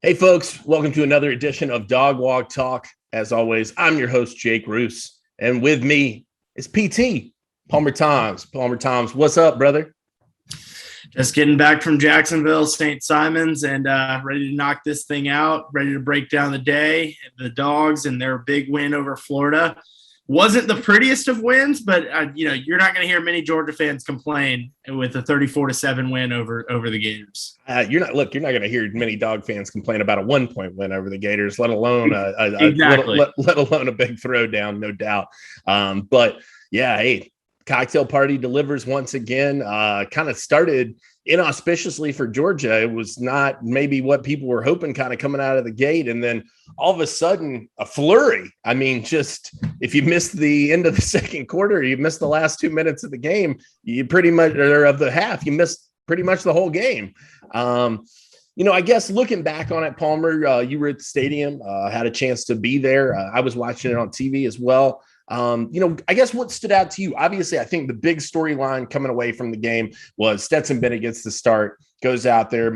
Hey, folks, welcome to another edition of Dog Walk Talk. As always, I'm your host, Jake Roos, and with me is PT, Palmer Toms. Palmer Toms, what's up, brother? Just getting back from Jacksonville, St. Simons, and ready to knock this thing out, ready to break down the day, the Dawgs, and their big win over Florida. Wasn't the prettiest of wins, but you're not going to hear many Georgia fans complain with a 34-7 win over the Gators. You're not going to hear many Dog fans complain about a 1-point win over the Gators, let alone Exactly. let alone a big throwdown, no doubt. But yeah, hey, cocktail party delivers once again. Kind of started inauspiciously for Georgia. It was not maybe what people were hoping kind of coming out of the gate. And then all of a sudden a flurry. I mean, just if you missed the end of the second quarter, you missed the last 2 minutes of the game, you pretty much, or of the half, you missed pretty much the whole game. I guess looking back on it, Palmer, you were at the stadium, had a chance to be there. I was watching it on TV as well. I guess what stood out to you, obviously, I think the big storyline coming away from the game was Stetson Bennett gets the start, goes out there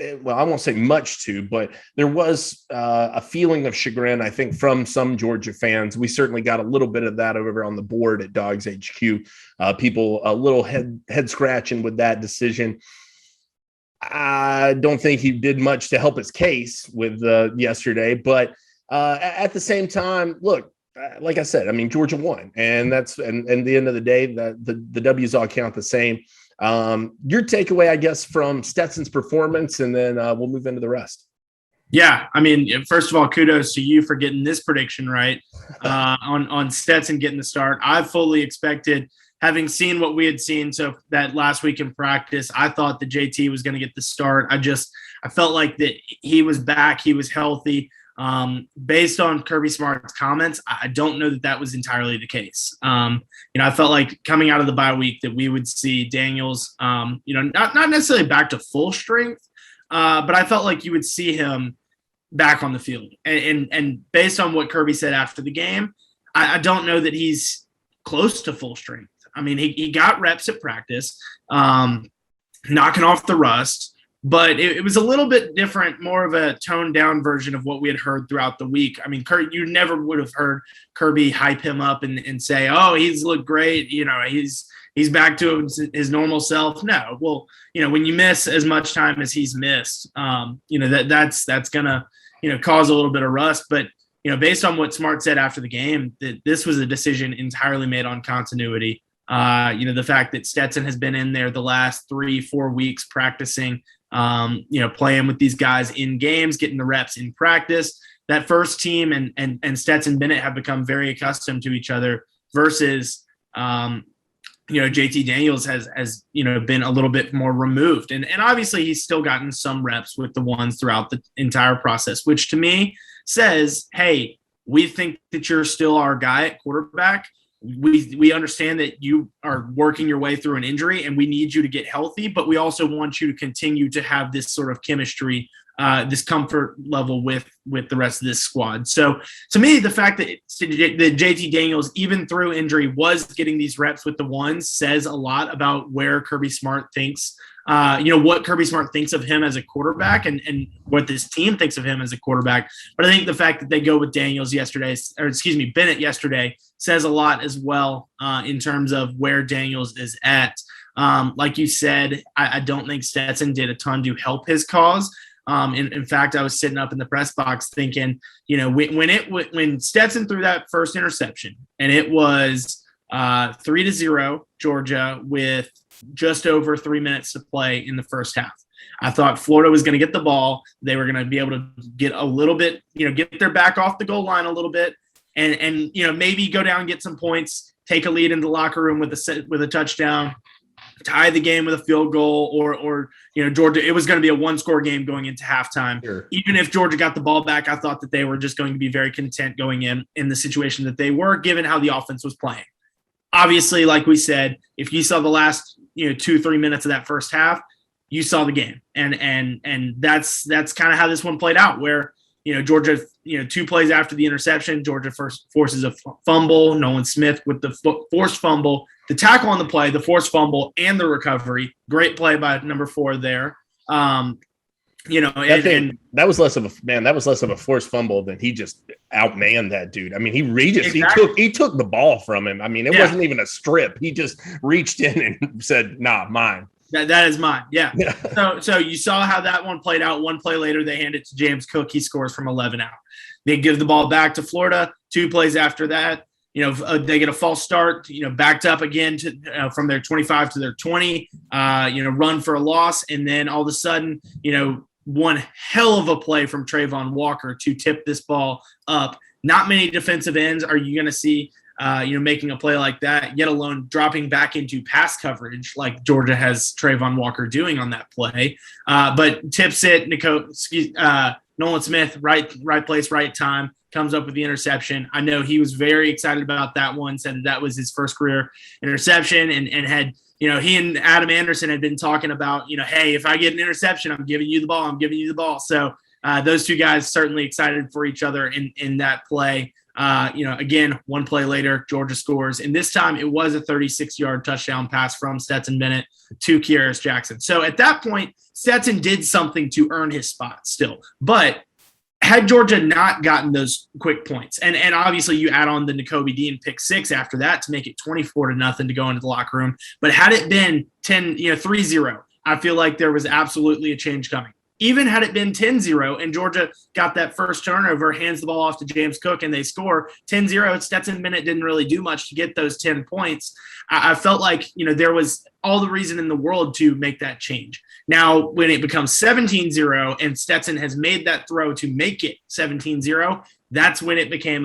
I won't say much to, but there was a feeling of chagrin, I think, from some Georgia fans. We certainly got a little bit of that over on the board at DawgsHQ. People a little head scratching with that decision. I don't think he did much to help his case with yesterday, but at the same time, look, like I said, I mean, Georgia won, and that's and at the end of the day, the W's all count the same. Your takeaway, I guess, from Stetson's performance, and then we'll move into the rest. Yeah, I mean, first of all, kudos to you for getting this prediction right on Stetson getting the start. I fully expected, having seen what we had seen so that last week in practice, I thought that JT was going to get the start. I felt like that he was back, he was healthy. Based on Kirby Smart's comments, I don't know that was entirely the case. I felt like coming out of the bye week that we would see Daniels, not necessarily back to full strength, but I felt like you would see him back on the field. And based on what Kirby said after the game, I don't know that he's close to full strength. I mean, he got reps at practice, knocking off the rust. But it was a little bit different, more of a toned down version of what we had heard throughout the week. I mean, you never would have heard Kirby hype him up and say, "Oh, he's looked great. He's back to his normal self." No, well, when you miss as much time as he's missed, that's gonna cause a little bit of rust. But based on what Smart said after the game, that this was a decision entirely made on continuity. The fact that Stetson has been in there the last 3-4 weeks practicing. Playing with these guys in games, getting the reps in practice. That first team and Stetson Bennett have become very accustomed to each other versus, JT Daniels has been a little bit more removed. And obviously he's still gotten some reps with the ones throughout the entire process, which to me says, hey, we think that you're still our guy at quarterback. We understand that you are working your way through an injury and we need you to get healthy, but we also want you to continue to have this sort of chemistry, this comfort level with the rest of this squad. So to me, the fact that JT Daniels, even through injury, was getting these reps with the ones says a lot about where Kirby Smart thinks, what Kirby Smart thinks of him as a quarterback and what this team thinks of him as a quarterback. But I think the fact that they go with Bennett yesterday says a lot as well in terms of where Daniels is at. Like you said, I don't think Stetson did a ton to help his cause. In fact, I was sitting up in the press box thinking, when Stetson threw that first interception and it was 3-0 Georgia with just over 3 minutes to play in the first half. I thought Florida was going to get the ball. They were going to be able to get a little bit, get their back off the goal line a little bit and maybe go down and get some points, take a lead in the locker room with a touchdown, tie the game with a field goal or Georgia. It was going to be a one-score game going into halftime. Sure. Even if Georgia got the ball back, I thought that they were just going to be very content going in the situation that they were, given how the offense was playing. Obviously, like we said, if you saw the last 2-3 minutes of that first half, you saw the game, and that's kind of how this one played out. Where Georgia, 2 plays after the interception, Georgia first forces a fumble. Nolan Smith with the forced fumble, the tackle on the play, the forced fumble, and the recovery. Great play by number 4 there. That was less of a forced fumble than he just outmanned that dude. I mean, he took the ball from him. I mean, it wasn't even a strip. He just reached in and said, "Nah, mine." That is mine. Yeah. So you saw how that one played out. One play later, they hand it to James Cook. He scores from 11 out. They give the ball back to Florida. 2 plays after that, they get a false start, backed up again to from their 25 to their 20, run for a loss. And then all of a sudden, one hell of a play from Trayvon Walker to tip this ball up. Not many defensive ends are you going to see, making a play like that, yet alone dropping back into pass coverage like Georgia has Trayvon Walker doing on that play. But tips it, Nolan Smith, right place, right time, comes up with the interception. I know he was very excited about that one, said that was his first career interception, and had – he and Adam Anderson had been talking about, hey, if I get an interception, I'm giving you the ball. So those two guys certainly excited for each other in that play. Again, one play later, Georgia scores. And this time it was a 36-yard touchdown pass from Stetson Bennett to Kearis Jackson. So at that point, Stetson did something to earn his spot still. But had Georgia not gotten those quick points, and obviously you add on the Nakobe Dean pick 6 after that to make it 24-0 to go into the locker room. But had it been 3-0, I feel like there was absolutely a change coming. Even had it been 10-0 and Georgia got that first turnover, hands the ball off to James Cook, and they score 10-0, Stetson Bennett didn't really do much to get those 10 points. I felt like, there was all the reason in the world to make that change. Now, when it becomes 17-0 and Stetson has made that throw to make it 17-0, that's when it became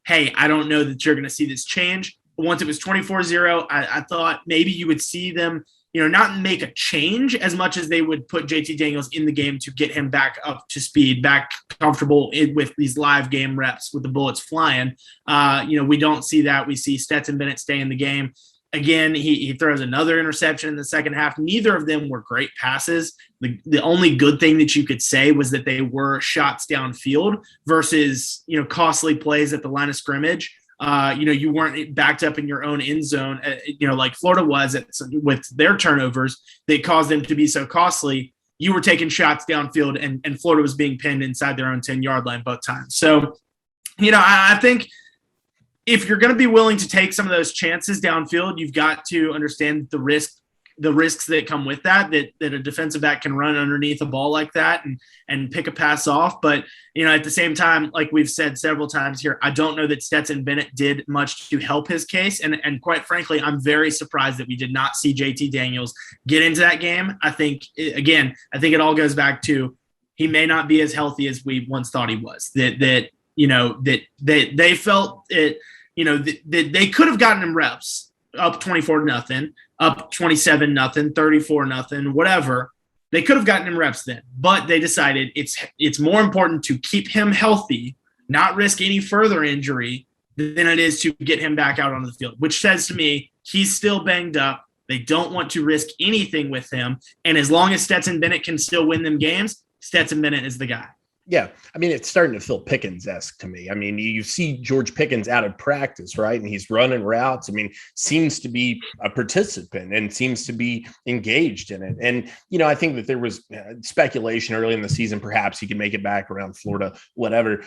hey, I don't know that you're going to see this change. Once it was 24-0, I thought maybe you would see them not make a change as much as they would put JT Daniels in the game to get him back up to speed, back comfortable with these live game reps with the bullets flying. We don't see that. We see Stetson Bennett stay in the game. Again, he throws another interception in the second half. Neither of them were great passes. The only good thing that you could say was that they were shots downfield versus, costly plays at the line of scrimmage. You weren't backed up in your own end zone, like Florida was with their turnovers that caused them to be so costly. You were taking shots downfield and Florida was being pinned inside their own 10-yard line both times. So, I think if you're going to be willing to take some of those chances downfield, you've got to understand the risks that come with that a defensive back can run underneath a ball like that and pick a pass off. But, at the same time, like we've said several times here, I don't know that Stetson Bennett did much to help his case. And quite frankly, I'm very surprised that we did not see JT Daniels get into that game. I think it all goes back to he may not be as healthy as we once thought he was, that they felt it, that they could have gotten him reps up 24-0, up 27-0, 34-0, whatever. They could have gotten him reps then, but they decided it's more important to keep him healthy, not risk any further injury than it is to get him back out on the field, which says to me he's still banged up. They don't want to risk anything with him. And as long as Stetson Bennett can still win them games, Stetson Bennett is the guy. Yeah. I mean, it's starting to feel Pickens-esque to me. I mean, you see George Pickens out of practice, right? And he's running routes. I mean, seems to be a participant and seems to be engaged in it. And, I think that there was speculation early in the season, perhaps he could make it back around Florida, whatever.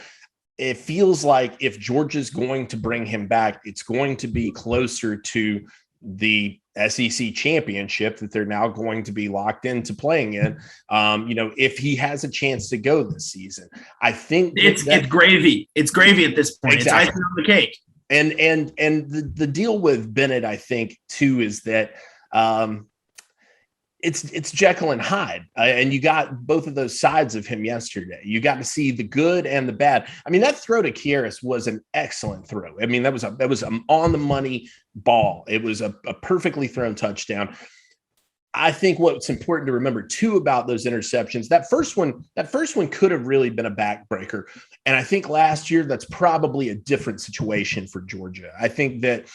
It feels like if Georgia's going to bring him back, it's going to be closer to the SEC championship that they're now going to be locked into playing in. If he has a chance to go this season, I think it's gravy. It's gravy at this point. Exactly. It's icing on the cake. And the deal with Bennett, I think too, is that it's Jekyll and Hyde, and you got both of those sides of him yesterday. You got to see the good and the bad. I mean, that throw to Kearis was an excellent throw. I mean, that was an on the money ball. It was a perfectly thrown touchdown. I think what's important to remember too about those interceptions, that first one could have really been a backbreaker. And I think last year that's probably a different situation for Georgia. I think that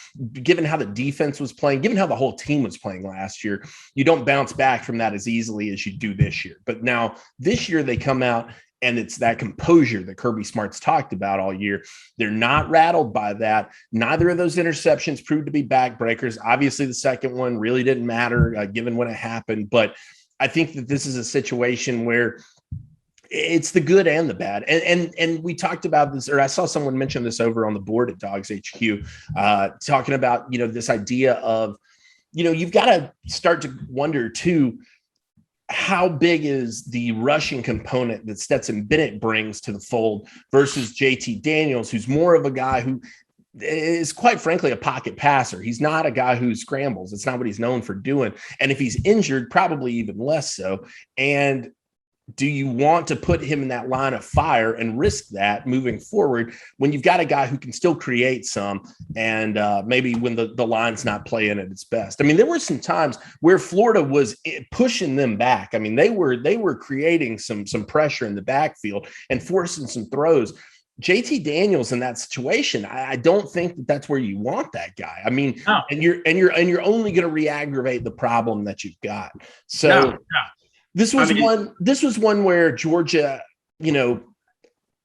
given how the defense was playing, given how the whole team was playing last year, you don't bounce back from that as easily as you do this year. But now this year they come out and it's that composure that Kirby Smart's talked about all year. They're not rattled by that. Neither of those interceptions proved to be backbreakers. Obviously, the second one really didn't matter given when it happened. But I think that this is a situation where It's the good and the bad. And we talked about this, or I saw someone mention this over on the board at DawgsHQ, talking about, this idea of, you've got to start to wonder too, how big is the rushing component that Stetson Bennett brings to the fold versus JT Daniels, who's more of a guy who is quite frankly a pocket passer. He's not a guy who scrambles. It's not what he's known for doing. And if he's injured, probably even less so. And do you want to put him in that line of fire and risk that moving forward when you've got a guy who can still create some and maybe when the line's not playing at its best? I mean, there were some times where Florida was pushing them back. I mean, they were creating some pressure in the backfield and forcing some throws. JT Daniels in that situation, I don't think that's where you want that guy. I mean, no. and you're only going to re-aggravate the problem that you've got. So. No. This was one where Georgia,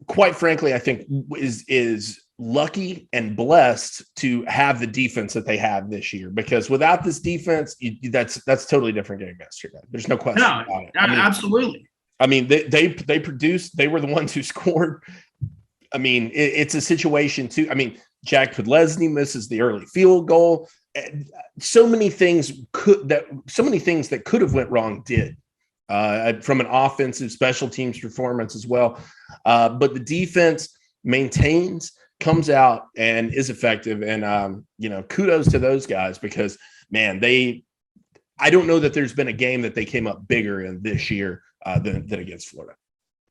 quite frankly, I think is lucky and blessed to have the defense that they have this year, because without this defense, that's totally different game yesterday. There's no question about it. Absolutely. I mean, they produced. They were the ones who scored. I mean, it's a situation too. I mean, Jack Podlesny misses the early field goal. So many things that could have went wrong did. From an offensive special teams performance as well. But the defense maintains, comes out, and is effective. And, kudos to those guys because, man, I don't know that there's been a game that they came up bigger in this year than against Florida.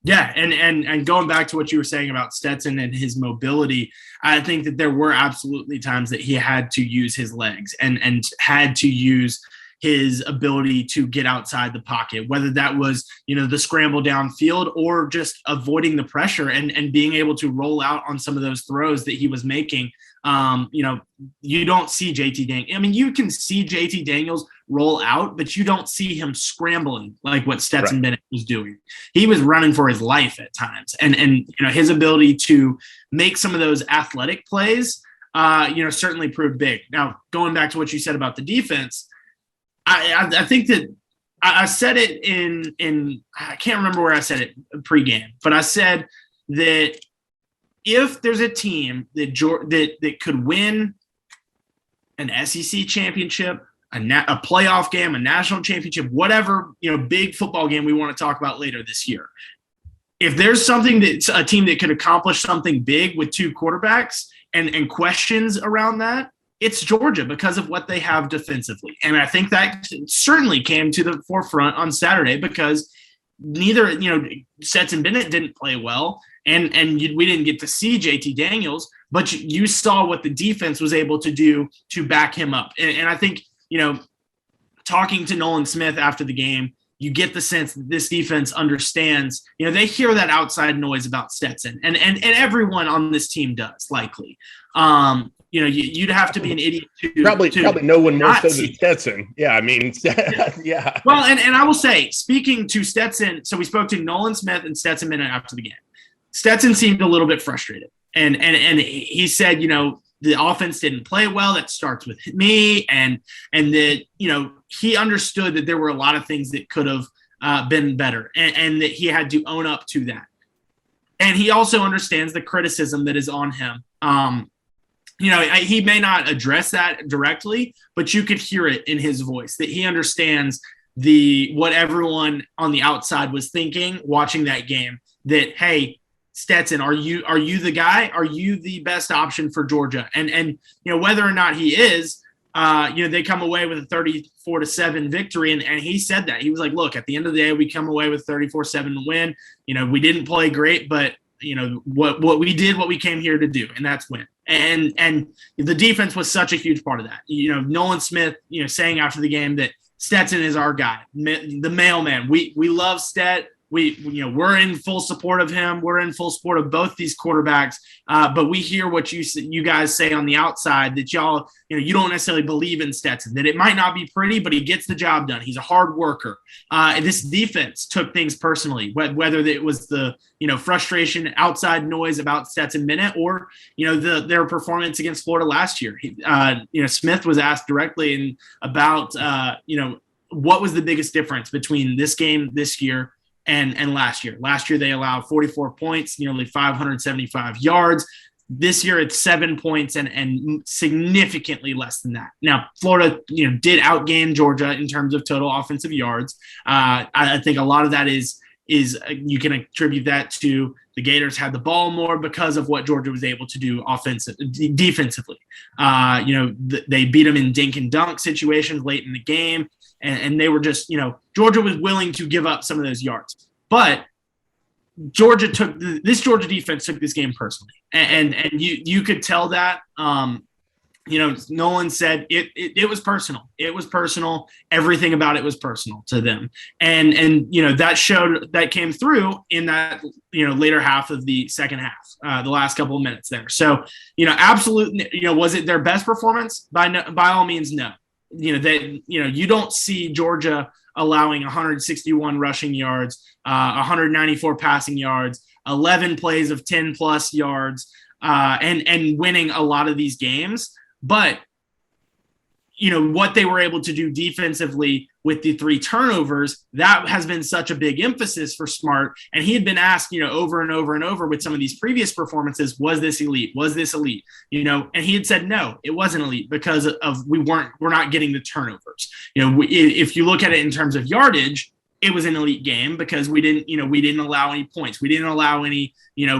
Yeah, and going back to what you were saying about Stetson and his mobility, I think that there were absolutely times that he had to use his legs and had to use his ability to get outside the pocket, whether that was, the scramble downfield or just avoiding the pressure and being able to roll out on some of those throws that he was making. You don't see JT Daniels. I mean, you can see JT Daniels roll out, but you don't see him scrambling like what Stetson Bennett was doing. He was running for his life at times. And his ability to make some of those athletic plays, certainly proved big. Now, going back to what you said about the defense, I think that I said it in I can't remember where I said it pregame, but I said that if there's a team that could win an SEC championship, a playoff game, a national championship, whatever big football game we want to talk about later this year, if there's a team that could accomplish something big with two quarterbacks and questions around that, it's Georgia because of what they have defensively. And I think that certainly came to the forefront on Saturday because neither, Stetson Bennett didn't play well and we didn't get to see JT Daniels, but you saw what the defense was able to do to back him up. And I think, talking to Nolan Smith after the game, you get the sense that this defense understands, they hear that outside noise about Stetson and everyone on this team does likely. You'd have to be an idiot to probably no one more so than Stetson. Yeah, I mean, yeah. Well, and I will say, speaking to Stetson, so we spoke to Nolan Smith and Stetson Bennett after the game. Stetson seemed a little bit frustrated, and he said, the offense didn't play well. That starts with me, and that he understood that there were a lot of things that could have been better, and that he had to own up to that. And he also understands the criticism that is on him. He may not address that directly, but you could hear it in his voice that he understands what everyone on the outside was thinking watching that game, that, hey, Stetson, are you the guy? Are you the best option for Georgia? And whether or not he is, they come away with a 34-7 victory. And he said that. He was like, look, at the end of the day, we come away with 34-7 win. We didn't play great, but what we did, what we came here to do, and that's win. And the defense was such a huge part of that. Nolan Smith, saying after the game that Stetson is our guy, the mailman. We love Stet. We're in full support of him. We're in full support of both these quarterbacks. But we hear what you guys say on the outside that y'all, you don't necessarily believe in Stetson, that it might not be pretty, but he gets the job done. He's a hard worker. And this defense took things personally, whether it was the, frustration, outside noise about Stetson Bennett or, their performance against Florida last year. Smith was asked directly about, what was the biggest difference between this game this year and last year. Last year they allowed 44 points, nearly 575 yards. This year it's 7 points and significantly less than that. Now, Florida, did outgain Georgia in terms of total offensive yards. I think a lot of that is you can attribute that to the Gators had the ball more because of what Georgia was able to do defensively. They beat them in dink and dunk situations late in the game, and they were just, Georgia was willing to give up some of those yards. But Georgia defense took this game personally, and you could tell that. Nolan said it was personal. It was personal. Everything about it was personal to them, and that came through in that later half of the second half, the last couple of minutes there. So absolutely, was it their best performance? By all means, no. You don't see Georgia allowing 161 rushing yards, 194 passing yards, 11 plays of 10 plus yards, and winning a lot of these games. But, what they were able to do defensively with the 3 turnovers, that has been such a big emphasis for Smart. And he had been asked, over and over and over with some of these previous performances, was this elite? Was this elite? And he had said, no, it wasn't elite because of we're not getting the turnovers. If you look at it in terms of yardage, it was an elite game because we didn't allow any points. We didn't allow any,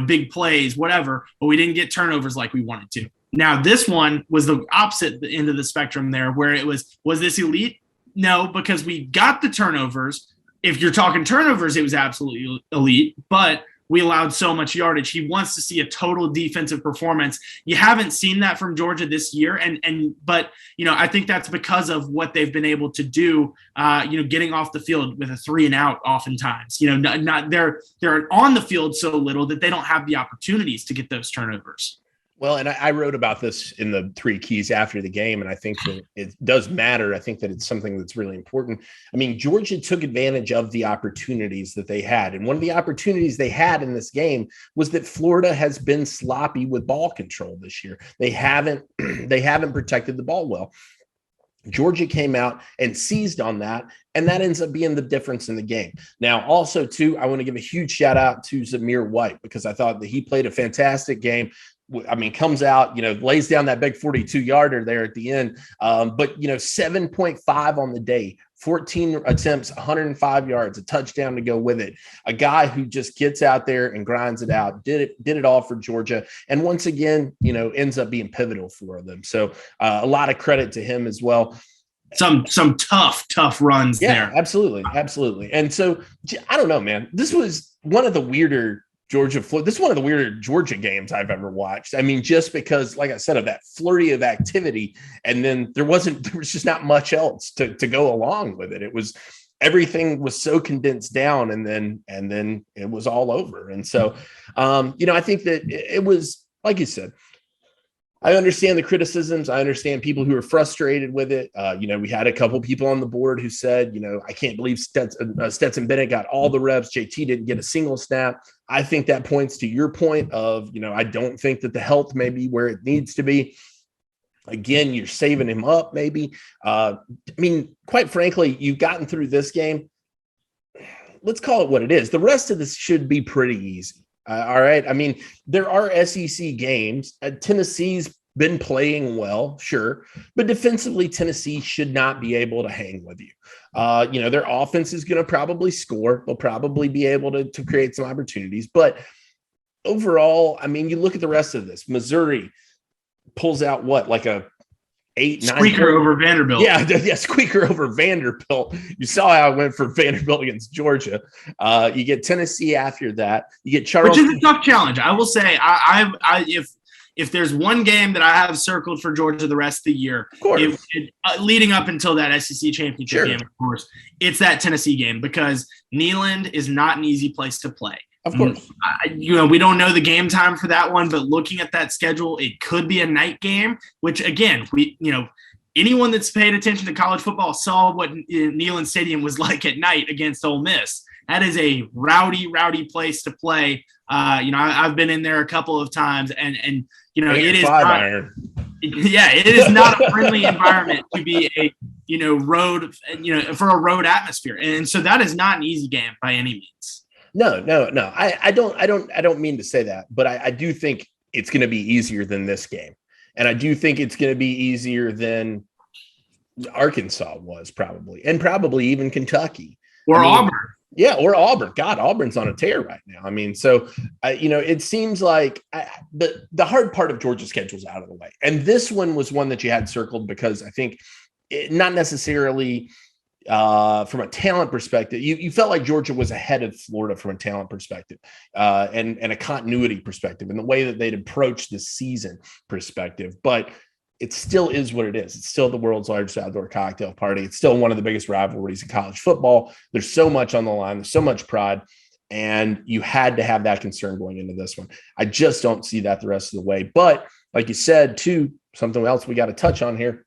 big plays, whatever, but we didn't get turnovers like we wanted to. Now, this one was the opposite end of the spectrum there, where it was this elite? No, because we got the turnovers. If you're talking turnovers, it was absolutely elite, but we allowed so much yardage. He wants to see a total defensive performance. You haven't seen that from Georgia this year, but I think that's because of what they've been able to do. Getting off the field with a 3 and out, oftentimes. They're on the field so little that they don't have the opportunities to get those turnovers. Well, and I wrote about this in the 3 keys after the game, and I think that it does matter. I think that it's something that's really important. I mean, Georgia took advantage of the opportunities that they had. And one of the opportunities they had in this game was that Florida has been sloppy with ball control this year. They haven't protected the ball well. Georgia came out and seized on that, and that ends up being the difference in the game. Now, also, too, I want to give a huge shout out to Zamir White because I thought that he played a fantastic game. I mean, comes out, lays down that big 42-yarder there at the end. But 7.5 on the day, 14 attempts, 105 yards, a touchdown to go with it. A guy who just gets out there and grinds it out, did it all for Georgia. And once again, ends up being pivotal for them. So a lot of credit to him as well. Some tough runs there. Absolutely. And so I don't know, man, this was one of the weirder this is one of the weirder Georgia games I've ever watched. I mean, just because, like I said, of that flurry of activity, and then there was just not much else to go along with it. It was everything was so condensed down, and then it was all over. And so, I think that it was, like you said, I understand the criticisms. I understand people who are frustrated with it. We had a couple people on the board who said, I can't believe Stetson Bennett got all the reps. JT didn't get a single snap. I think that points to your point of, I don't think that the health may be where it needs to be. Again, you're saving him up maybe. Quite frankly, you've gotten through this game. Let's call it what it is. The rest of this should be pretty easy. All right. I mean, there are SEC games. Tennessee's been playing well, sure, but defensively, Tennessee should not be able to hang with you. Their offense is going to probably score. They'll probably be able to create some opportunities. But overall, I mean, you look at the rest of this. Missouri pulls out like a 8-9 squeaker over Vanderbilt. Yeah, squeaker over Vanderbilt. You saw how it went for Vanderbilt against Georgia. You get Tennessee after that. You get Charleston, which is a tough challenge. I will say, if there's one game that I have circled for Georgia the rest of the year, of course, leading up until that SEC championship game, of course, it's that Tennessee game because Neyland is not an easy place to play. Of course. We don't know the game time for that one, but looking at that schedule, it could be a night game, which again, anyone that's paid attention to college football saw what Neyland Stadium was like at night against Ole Miss. That is a rowdy place to play. I've been in there a couple of times and it is not, it is not a friendly environment to be road, for a road atmosphere. And so that is not an easy game by any means. No. I don't mean to say that, but I do think it's going to be easier than this game. And I do think it's going to be easier than Arkansas was probably even Kentucky. Or Auburn. Yeah, or Auburn. God, Auburn's on a tear right now. I mean, so, it seems like the hard part of Georgia's schedule is out of the way. And this one was one that you had circled because I think not necessarily from a talent perspective, you felt like Georgia was ahead of Florida from a talent perspective and a continuity perspective and the way that they'd approach the season perspective. But it still is what it is. It's still the world's largest outdoor cocktail party. It's still one of the biggest rivalries in college football. There's so much on the line. There's so much pride. And you had to have that concern going into this one. I just don't see that the rest of the way. But like you said, too, something else we got to touch on here.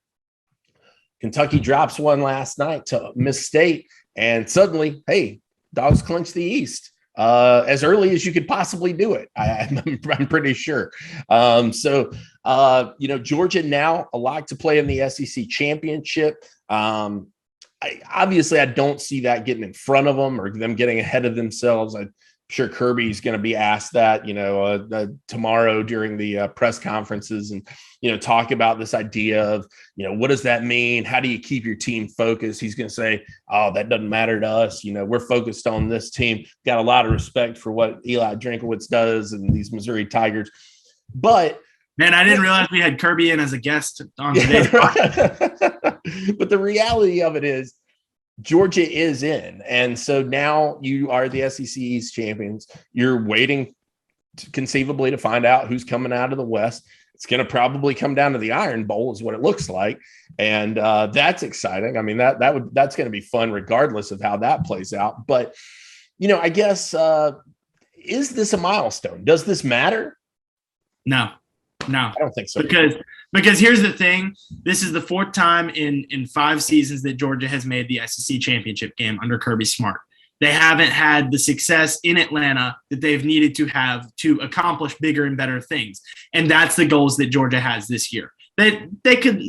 Kentucky drops one last night to Miss State. And suddenly, hey, Dogs clinch the East. As early as you could possibly do it. I'm pretty sure. Georgia now a lot to play in the SEC championship. Obviously, I don't see that getting in front of them or them getting ahead of themselves. I'm sure Kirby's going to be asked that, tomorrow during the press conferences and, talk about this idea of, what does that mean? How do you keep your team focused? He's going to say, oh, that doesn't matter to us. We're focused on this team. Got a lot of respect for what Eli Drinkowitz does and these Missouri Tigers. But man, I didn't realize we had Kirby in as a guest on today's podcast. But the reality of it is Georgia is in. And so now you are the SEC East champions. You're waiting conceivably to find out who's coming out of the West. It's going to probably come down to the Iron Bowl is what it looks like. And that's exciting. I mean, that's going to be fun regardless of how that plays out. But, I guess, is this a milestone? Does this matter? No, I don't think so. Because here's the thing. This is the fourth time in 5 seasons that Georgia has made the SEC championship game under Kirby Smart. They haven't had the success in Atlanta that they've needed to have to accomplish bigger and better things. And that's the goals that Georgia has this year. They could,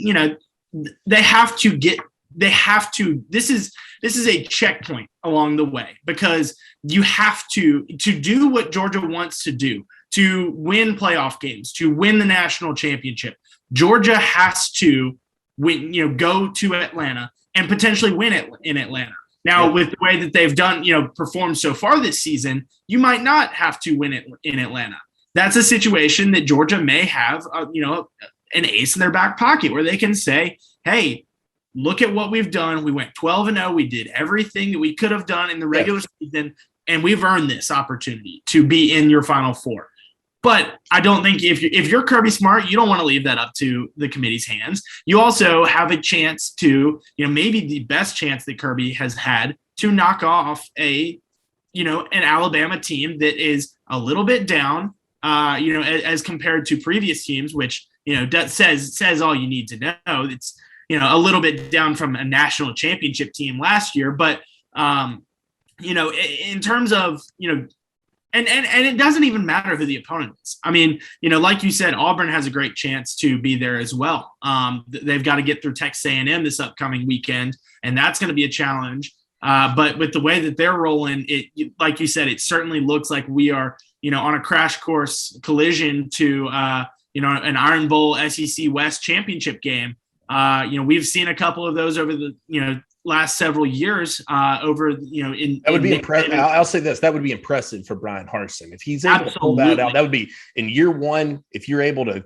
they have to, this is a checkpoint along the way because you have to do what Georgia wants to do, to win playoff games, to win the national championship. Georgia has to win, go to Atlanta and potentially win it in Atlanta. Now, with the way that they've done, performed so far this season, you might not have to win it in Atlanta. That's a situation that Georgia may have, an ace in their back pocket where they can say, hey, look at what we've done. We went 12-0. We did everything that we could have done in the regular season, and we've earned this opportunity to be in your Final Four. But I don't think if you're Kirby Smart, you don't want to leave that up to the committee's hands. You also have a chance to, maybe the best chance that Kirby has had to knock off an Alabama team that is a little bit down, as compared to previous teams, which, says all you need to know. It's, a little bit down from a national championship team last year. But, in terms of, And it doesn't even matter who the opponent is. I mean, like you said, Auburn has a great chance to be there as well. They've got to get through Texas A&M this upcoming weekend, and that's going to be a challenge. But with the way that they're rolling, like you said, it certainly looks like we are, on a crash course collision to, an Iron Bowl SEC West championship game. We've seen a couple of those over the, last several years that would be impressive. I'll say this, that would be impressive for Brian Harsin. If he's able to pull that out, that would be in year one. If you're able to,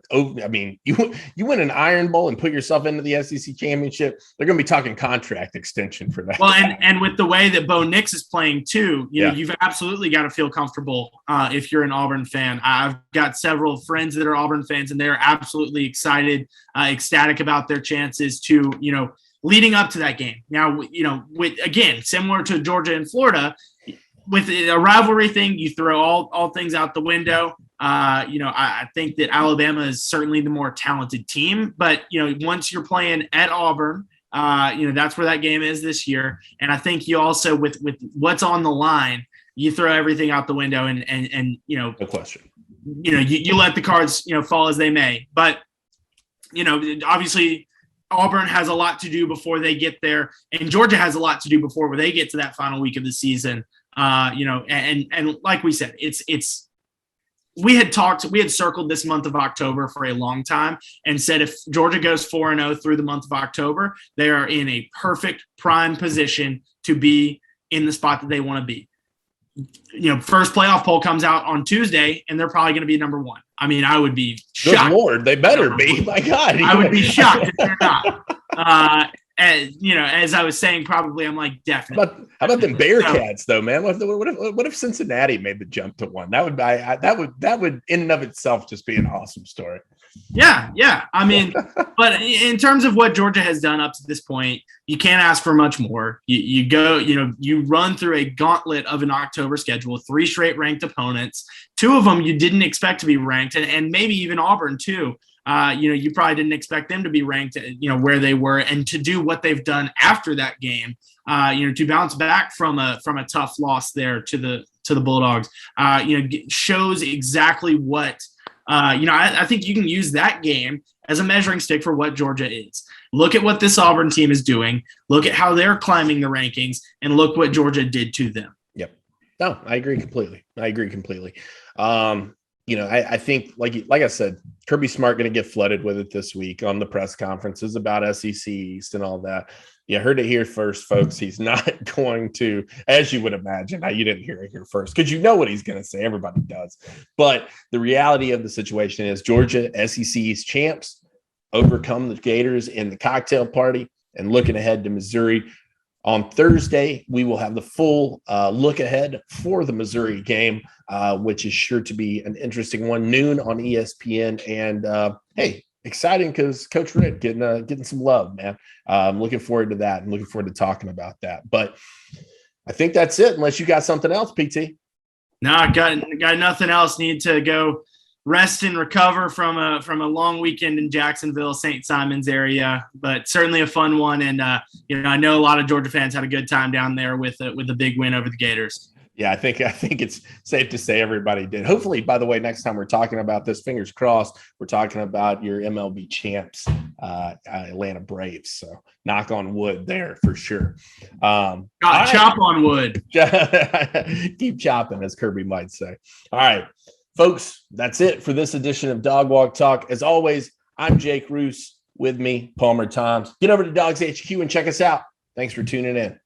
you win an Iron Bowl and put yourself into the SEC championship, they're going to be talking contract extension for that. Well, and with the way that Bo Nix is playing too, you've absolutely got to feel comfortable if you're an Auburn fan. I've got several friends that are Auburn fans, and they're absolutely excited, ecstatic about their chances to, leading up to that game. Now, again, similar to Georgia and Florida, with a rivalry thing, you throw all things out the window. I think that Alabama is certainly the more talented team, but, once you're playing at Auburn, that's where that game is this year. And I think you also, with what's on the line, you throw everything out the window and no question. You let the cards, fall as they may. But, obviously, Auburn has a lot to do before they get there, and Georgia has a lot to do before they get to that final week of the season. And like we said, we had circled this month of October for a long time and said if Georgia goes 4-0 through the month of October, they are in a perfect prime position to be in the spot that they want to be. First playoff poll comes out on Tuesday, and they're probably going to be number one. I mean, I would be shocked. Good Lord, they better be. My God. I would be shocked if they're not. As I was saying, probably I'm like, definitely. How about them Bearcats though, man? What if Cincinnati made the jump to one? That would in and of itself just be an awesome story. Yeah. I mean, but in terms of what Georgia has done up to this point, you can't ask for much more. You run through a gauntlet of an October schedule, 3 straight ranked opponents. 2 of them you didn't expect to be ranked, and maybe even Auburn too. You probably didn't expect them to be ranked, where they were, and to do what they've done after that game, to bounce back from a tough loss there to the Bulldogs, shows exactly what, I think you can use that game as a measuring stick for what Georgia is. Look at what this Auburn team is doing. Look at how they're climbing the rankings, and look what Georgia did to them. Yep. No, I agree completely. I think, like I said, Kirby Smart going to get flooded with it this week on the press conferences about SEC East and all that. You heard it here first, folks. He's not going to, as you would imagine. Now, you didn't hear it here first because you know what he's going to say. Everybody does. But the reality of the situation is Georgia, SEC East champs, overcome the Gators in the cocktail party, and looking ahead to Missouri. On Thursday, we will have the full look ahead for the Missouri game, which is sure to be an interesting one, noon on ESPN. And hey, exciting because Coach Ritt getting some love, man. I'm looking forward to that and looking forward to talking about that. But I think that's it, unless you got something else, PT. No, I got nothing else. Need to go rest and recover from a long weekend in Jacksonville, St. Simons area, but certainly a fun one. And I know a lot of Georgia fans had a good time down there with a big win over the Gators. Yeah, I think it's safe to say everybody did. Hopefully, by the way, next time we're talking about this, fingers crossed, we're talking about your MLB champs, Atlanta Braves. So knock on wood there for sure. Chop on wood. Keep chopping, as Kirby might say. All right. Folks, that's it for this edition of Dog Walk Talk. As always, I'm Jake Roos. With me, Palmer Toms. Get over to DawgsHQ and check us out. Thanks for tuning in.